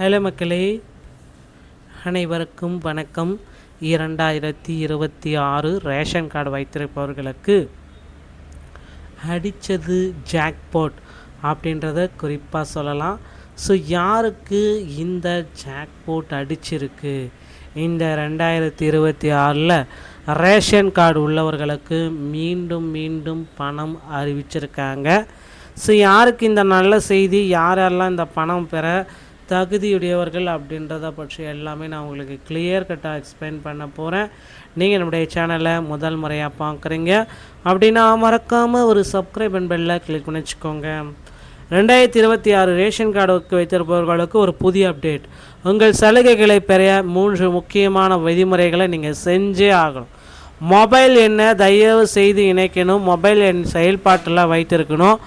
Hello மக்களே, அனைவருக்கும் வணக்கம். 2026 ரேஷன் கார்டு வைத்திருப்பவர்களுக்கு அடித்தது ஜாக்பாட் அப்படின்றத குறிப்பாக சொல்லலாம். ஸோ யாருக்கு இந்த ஜாக்பாட் அடிச்சிருக்கு? இந்த 2026 ரேஷன் கார்டு உள்ளவர்களுக்கு மீண்டும் பணம் அறிவிச்சிருக்காங்க. ஸோ யாருக்கு இந்த நல்ல செய்தி, யாரெல்லாம் இந்த பணம் பெற தகுதியுடையவர்கள் அப்படின்றத பற்றி எல்லாமே நான் உங்களுக்கு கிளியர் கட்டாக எக்ஸ்பிளைன் பண்ண போகிறேன். நீங்கள் நம்முடைய சேனலை முதல் முறையாக பார்க்குறீங்க அப்படின்னா மறக்காமல் ஒரு சப்ஸ்கிரைப் அண்ட் பெல்லை கிளிக் பண்ணி வச்சுக்கோங்க. 2026 ரேஷன் கார்டுக்கு வைத்திருப்பவர்களுக்கு ஒரு புதிய அப்டேட். உங்கள் சலுகைகளை பெற 3 முக்கியமான விதிமுறைகளை நீங்கள் செஞ்சே ஆகணும். மொபைல் எண்ணை தயவு செய்து இணைக்கணும். மொபைல் எண் செயல்பாட்டில் வைத்திருக்கணும்.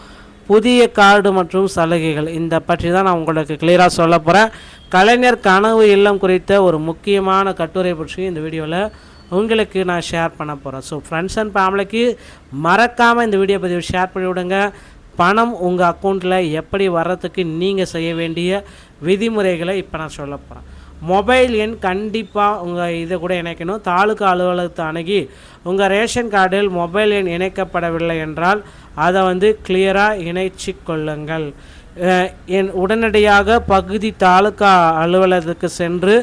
புதிய கார்டு மற்றும் சலுகைகள் இந்த பற்றி தான் நான் உங்களுக்கு கிளியராக சொல்ல போகிறேன். கலைஞர் கனவு இல்லம் குறித்த ஒரு முக்கியமான கட்டுரை பற்றி இந்த வீடியோவில் உங்களுக்கு நான் ஷேர் பண்ண போகிறேன். ஸோ ஃப்ரெண்ட்ஸ் அண்ட் ஃபேமிலிக்கு மறக்காமல் இந்த வீடியோ பதிவு ஷேர் பண்ணி விடுங்க. பணம் உங்கள் அக்கௌண்ட்டில் எப்படி வர்றதுக்கு நீங்கள் செய்ய வேண்டிய விதிமுறைகளை இப்போ நான் சொல்ல போகிறேன். மொபைல் எண் கண்டிப்பாக உங்கள் இதை கூட இணைக்கணும். தாலுகா அலுவலகத்தை அணுகி உங்கள் ரேஷன் கார்டில் மொபைல் எண் இணைக்கப்படவில்லை என்றால் அதை கிளியராக இணைச்சி கொள்ளுங்கள். உடனடியாக பகுதி தாலுகா அலுவலகத்துக்கு சென்று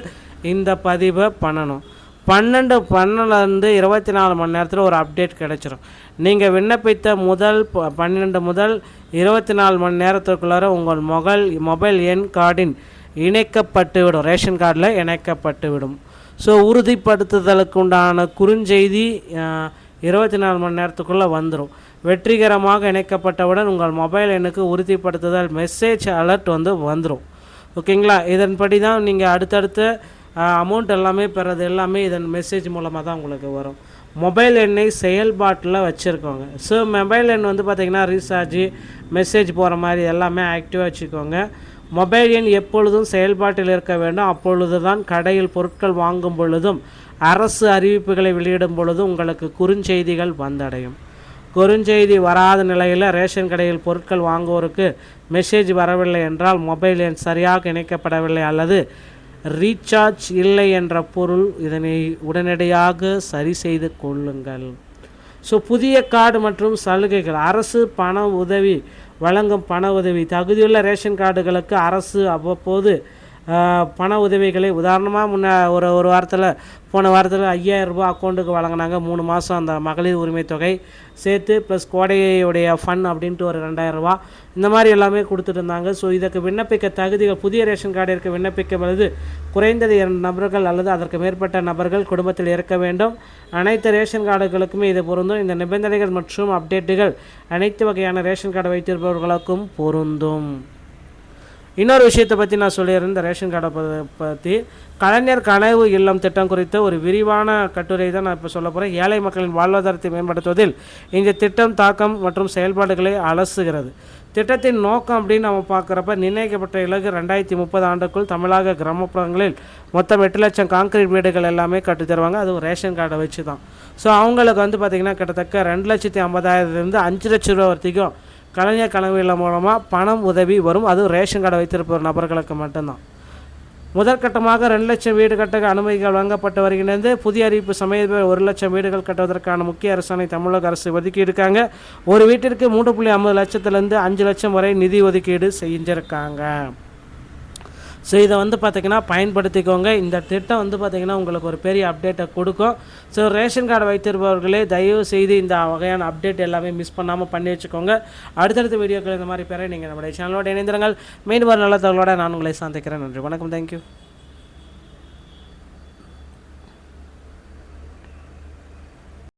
இந்த பதிவை பண்ணணும். 12 24 மணி நேரத்தில் ஒரு அப்டேட் கிடச்சிரும். நீங்கள் விண்ணப்பித்த முதல் 12 முதல் 24 மணி நேரத்துக்குள்ளார உங்கள் மொபைல் எண் கார்டின் இணைக்கப்பட்டுவிடும், ரேஷன் கார்டில் இணைக்கப்பட்டுவிடும். ஸோ உறுதிப்படுத்துதலுக்கு உண்டான குறுஞ்செய்தி 24 மணி நேரத்துக்குள்ளே வந்துடும். வெற்றிகரமாக இணைக்கப்பட்டவுடன் உங்கள் மொபைல் எண்ணுக்கு உறுதிப்படுத்துதல் மெசேஜ் அலர்ட் வந்துடும். ஓகேங்களா? இதன்படி தான் நீங்கள் அடுத்தடுத்த அமௌண்ட் எல்லாமே பெறது எல்லாமே இதன் மெசேஜ் மூலமாக தான் உங்களுக்கு வரும். மொபைல் எண்ணை செயல்பாட்டில் வச்சுருக்கோங்க. ஸோ மொபைல் எண் பார்த்திங்கன்னா ரீசார்ஜு மெசேஜ் போகிற மாதிரி எல்லாமே ஆக்டிவாக வச்சுக்கோங்க. மொபைல் எண் எப்பொழுதும் செயல்பாட்டில் இருக்க வேண்டும். அப்பொழுது தான் கடையில் பொருட்கள் வாங்கும் பொழுதும் அரசு அறிவிப்புகளை வெளியிடும் பொழுதும் உங்களுக்கு குறுஞ்செய்திகள் வந்தடையும். குறுஞ்செய்தி வராத நிலையில் ரேஷன் கடையில் பொருட்கள் வாங்குவோருக்கு மெசேஜ் வரவில்லை என்றால் மொபைல் எண் சரியாக இணைக்கப்படவில்லை அல்லது ரீசார்ஜ் இல்லை என்ற பொருள். இதனை உடனடியாக சரி செய்து கொள்ளுங்கள். ஸோ புதிய கார்டு மற்றும் சலுகைகள். அரசு பண உதவி வழங்கும் பண உதவி. தகுதியுள்ள ரேஷன் கார்டுகளுக்கு அரசு அவ்வப்போது பண உதவிகளை உதாரணமாக ஒரு வாரத்தில் போன வாரத்தில் 5000 ரூபா அக்கௌண்ட்டுக்கு வழங்கினாங்க. 3 மாதம் அந்த மகளிர் உரிமை தொகை சேர்த்து ப்ளஸ் கோடையுடைய ஃபன் அப்படின்ட்டு ஒரு 2000 ரூபா இந்த மாதிரி எல்லாமே கொடுத்துட்டு இருந்தாங்க. ஸோ இதற்கு விண்ணப்பிக்க தகுதிகள். புதிய ரேஷன் கார்டிற்கு விண்ணப்பிக்கும் பொழுது குறைந்தது 2 நபர்கள் அல்லது அதற்கு மேற்பட்ட நபர்கள் குடும்பத்தில் இருக்க வேண்டும். அனைத்து ரேஷன் கார்டுகளுக்குமே இது பொருந்தும். இந்த நிபந்தனைகள் மற்றும் அப்டேட்டுகள் அனைத்து வகையான ரேஷன் கார்டு வைத்திருப்பவர்களுக்கும் பொருந்தும். இன்னொரு விஷயத்தை பற்றி நான் சொல்லியிருந்த ரேஷன் கார்டை பற்றி கலைஞர் கனவு இல்லம் திட்டம் குறித்த ஒரு விரிவான கட்டுரை தான் நான் இப்போ சொல்ல போகிறேன். ஏழை மக்களின் வாழ்வாதாரத்தை மேம்படுத்துவதில் இந்த திட்டம் தாக்கம் மற்றும் செயல்பாடுகளை அலசுகிறது. திட்டத்தின் நோக்கம் அப்படின்னு நம்ம பார்க்குறப்ப நிர்ணயிக்கப்பட்ட இலக்கு 2030 ஆண்டுக்குள் தமிழக கிராமப்புறங்களில் மொத்தம் 8 லட்சம் கான்கிரீட் வீடுகள் எல்லாமே கட்டித்தருவாங்க. அதுவும் ரேஷன் கார்டை வச்சு தான். ஸோ அவங்களுக்கு பார்த்திங்கன்னா கிட்டத்தட்ட 2,50,000 5 லட்ச ரூபா வரைக்கும் கலைஞர் கனவு இல்லம் மூலமாக பணம் உதவி வரும். அதுவும் ரேஷன் கார்டை வைத்திருப்பவர் நபர்களுக்கு மட்டும்தான். முதற்கட்டமாக 2 லட்சம் வீடு கட்ட அனுமதிகள் வழங்கப்பட்டு வருகின்றது. புதிய அறிவிப்பு சமயத்தில் 1 லட்சம் வீடுகள் கட்டுவதற்கான முக்கிய அரசாணை தமிழக அரசு ஒதுக்கி இருக்காங்க. ஒரு வீட்டிற்கு 3.50 லட்சத்துலேருந்து 5 லட்சம் வரை நிதி ஒதுக்கீடு செஞ்சுருக்காங்க. ஸோ இதை பார்த்திங்கன்னா பயன்படுத்திக்கோங்க. இந்த திட்டம் பார்த்திங்கன்னா உங்களுக்கு ஒரு பெரிய அப்டேட்டை கொடுக்கும். ஸோ ரேஷன் கார்டு வைத்திருப்பவர்களே தயவு செய்து இந்த வகையான அப்டேட் எல்லாமே மிஸ் பண்ணாமல் பண்ணி வச்சுக்கோங்க. அடுத்தடுத்த வீடியோக்கள் இந்த மாதிரி பெற நீங்கள் நம்முடைய சேனலோடு இணைந்திருங்கள். மீண்டும் ஒரு நல்ல தகவலோடு நான் உங்களை சந்திக்கிறேன். நன்றி, வணக்கம், தேங்க்யூ.